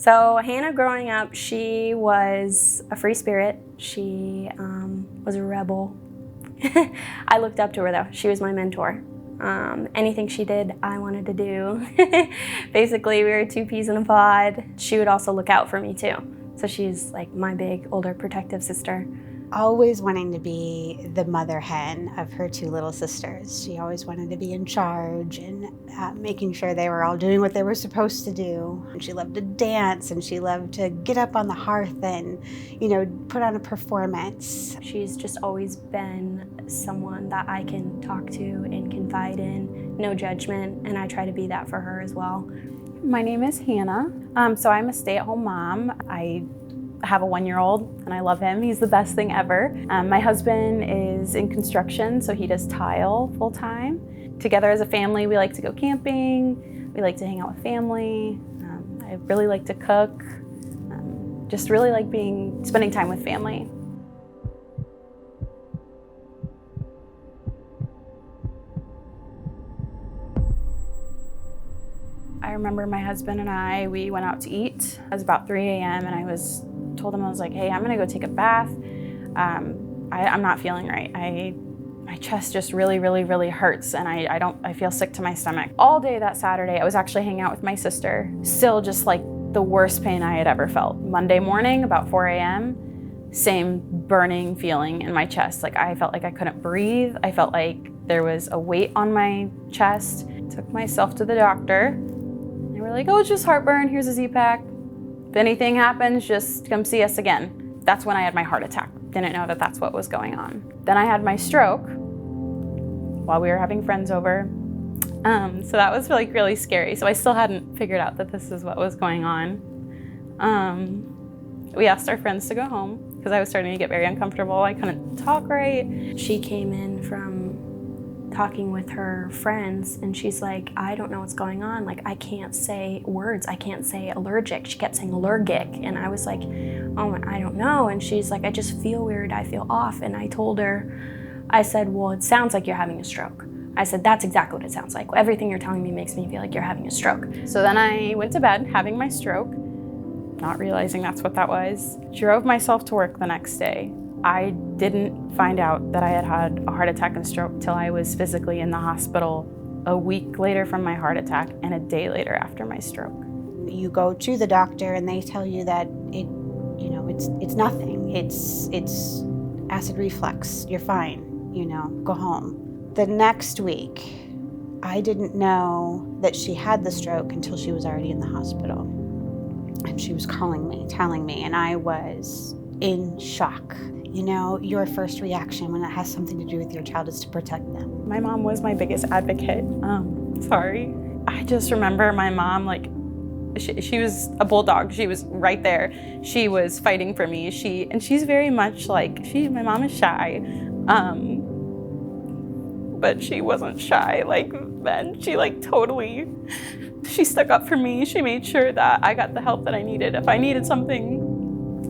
So Hannah, growing up, she was a free spirit. She was a rebel. I looked up to her though. She was my mentor. Anything she did, I wanted to do. Basically, we were two peas in a pod. She would also look out for me too. So she's like my big, older, protective sister. Always wanting to be the mother hen of her two little sisters. She always wanted to be in charge and making sure they were all doing what they were supposed to do. And she loved to dance, and she loved to get up on the hearth and, put on a performance. She's just always been someone that I can talk to and confide in, no judgment, and I try to be that for her as well. My name is Hannah. So I'm a stay-at-home mom. I have a 1-year-old and I love him. He's the best thing ever. My husband is in construction, so he does tile full time. Together as a family, we like to go camping. We like to hang out with family. I really like to cook. Just really like spending time with family. I remember my husband and we went out to eat. It was about 3 a.m. and I told him, I was like, hey, I'm gonna go take a bath. I'm not feeling right. My chest just really, really, really hurts, and I feel sick to my stomach. All day that Saturday, I was actually hanging out with my sister, still just like the worst pain I had ever felt. Monday morning, about 4 a.m., same burning feeling in my chest. Like I felt like I couldn't breathe. I felt like there was a weight on my chest. Took myself to the doctor. They were like, oh, it's just heartburn, here's a Z-Pack. If anything happens, just come see us again. That's when I had my heart attack. Didn't know that that's what was going on. Then I had my stroke while we were having friends over. So that was like really scary. So I still hadn't figured out that this is what was going on. We asked our friends to go home because I was starting to get very uncomfortable. I couldn't talk right. She came in from talking with her friends and she's like, I don't know what's going on. Like, I can't say words. I can't say allergic. She kept saying allergic. And I was like, oh, I don't know. And she's like, I just feel weird. I feel off. And I told her, I said, well, it sounds like you're having a stroke. I said, that's exactly what it sounds like. Everything you're telling me makes me feel like you're having a stroke. So then I went to bed having my stroke, not realizing that's what that was. Drove myself to work the next day. I didn't find out that I had a heart attack and stroke till I was physically in the hospital a week later from my heart attack and a day later after my stroke. You go to the doctor and they tell you that it's nothing. It's acid reflux. You're fine. Go home. The next week, I didn't know that she had the stroke until she was already in the hospital. And she was calling me, telling me, and I was in shock. Your first reaction when it has something to do with your child is to protect them. My mom was my biggest advocate. Sorry. I just remember my mom, she was a bulldog. She was right there. She was fighting for me. She's very much like, my mom is shy. But she wasn't shy like then. She stuck up for me. She made sure that I got the help that I needed. If I needed something,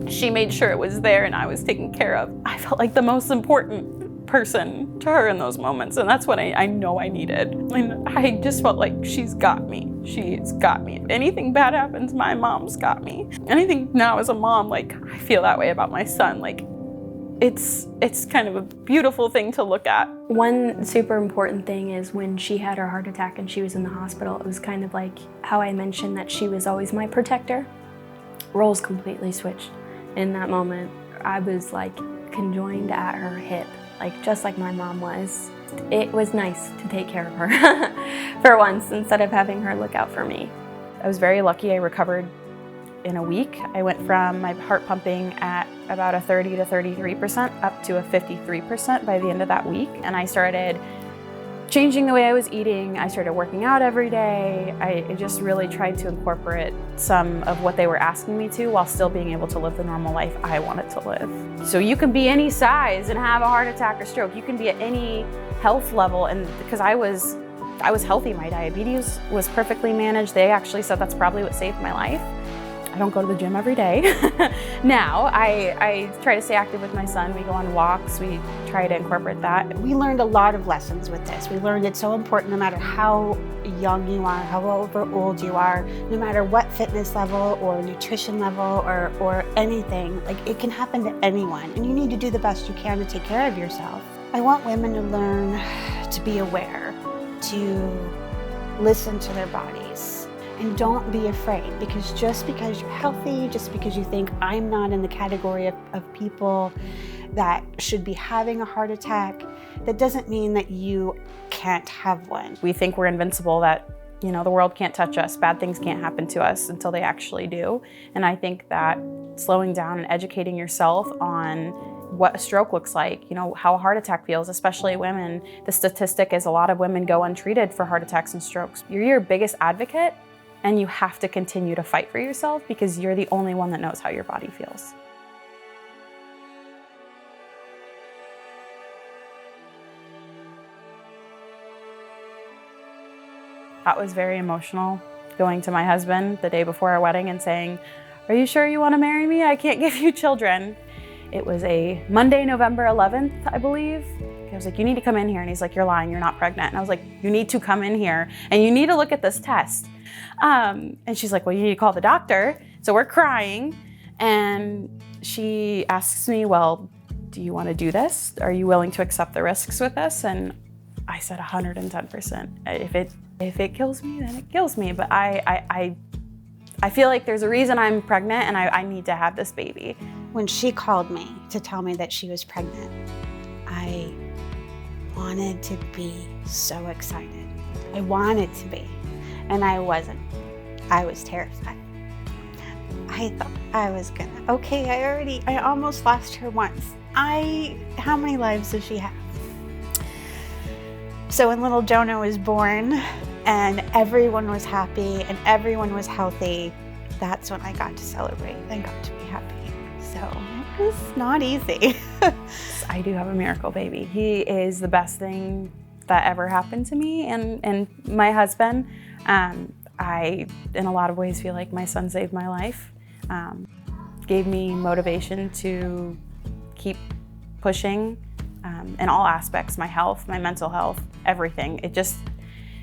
she made sure it was there and I was taken care of. I felt like the most important person to her in those moments, and that's what I know I needed. And I just felt like she's got me. She's got me. If anything bad happens, my mom's got me. And I think now as a mom, I feel that way about my son. It's kind of a beautiful thing to look at. One super important thing is when she had her heart attack and she was in the hospital, it was kind of like how I mentioned that she was always my protector. Roles completely switched. In that moment, I was conjoined at her hip, just like my mom was. It was nice to take care of her for once instead of having her look out for me. I was very lucky. I recovered in a week. I went from my heart pumping at about a 30 to 33% up to a 53% by the end of that week. And I started changing the way I was eating. I started working out every day. I just really tried to incorporate some of what they were asking me to while still being able to live the normal life I wanted to live. So you can be any size and have a heart attack or stroke. You can be at any health level. And because I was healthy, my diabetes was perfectly managed. They actually said that's probably what saved my life. I don't go to the gym every day. Now, I try to stay active with my son. We go on walks. We try to incorporate that. We learned a lot of lessons with this. We learned it's so important no matter how young you are, however old you are, no matter what fitness level or nutrition level or anything, like it can happen to anyone, and you need to do the best you can to take care of yourself. I want women to learn to be aware, to listen to their bodies. And don't be afraid, because just because you're healthy, just because you think I'm not in the category of people that should be having a heart attack, that doesn't mean that you can't have one. We think we're invincible, that the world can't touch us, bad things can't happen to us until they actually do. And I think that slowing down and educating yourself on what a stroke looks like, how a heart attack feels, especially women. The statistic is a lot of women go untreated for heart attacks and strokes. You're your biggest advocate, and you have to continue to fight for yourself because you're the only one that knows how your body feels. That was very emotional, going to my husband the day before our wedding and saying, "Are you sure you want to marry me? I can't give you children." It was a Monday, November 11th, I believe. I was like, "You need to come in here." And he's like, "You're lying, you're not pregnant." And I was like, "You need to come in here and you need to look at this test." And she's like, "Well, you need to call the doctor." So we're crying, and she asks me, "Well, do you want to do this? Are you willing to accept the risks with this?" And I said 110%. If it kills me, then it kills me. But I feel like there's a reason I'm pregnant, and I need to have this baby. When she called me to tell me that she was pregnant, I wanted to be so excited. I wanted to be, and I wasn't. I was terrified. I thought I was gonna, I almost lost her once. How many lives does she have? So when little Jonah was born and everyone was happy and everyone was healthy, that's when I got to celebrate and got to be happy. So it was not easy. I do have a miracle baby. He is the best thing that ever happened to me and my husband. I, in a lot of ways, feel like my son saved my life, gave me motivation to keep pushing in all aspects, my health, my mental health, everything. It just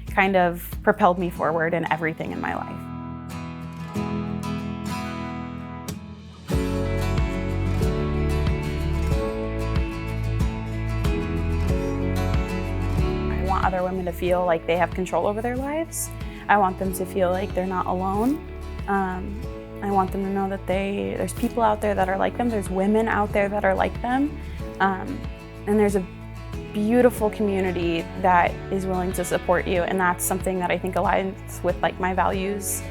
kind of propelled me forward in everything in my life. I want other women to feel like they have control over their lives. I want them to feel like they're not alone. I want them to know that there's people out there that are like them. There's women out there that are like them. And there's a beautiful community that is willing to support you. And that's something that I think aligns with my values,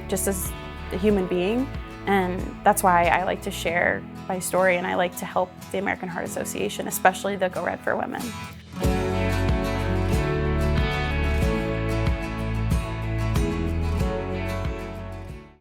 just as a human being. And that's why I like to share my story, and I like to help the American Heart Association, especially the Go Red for Women.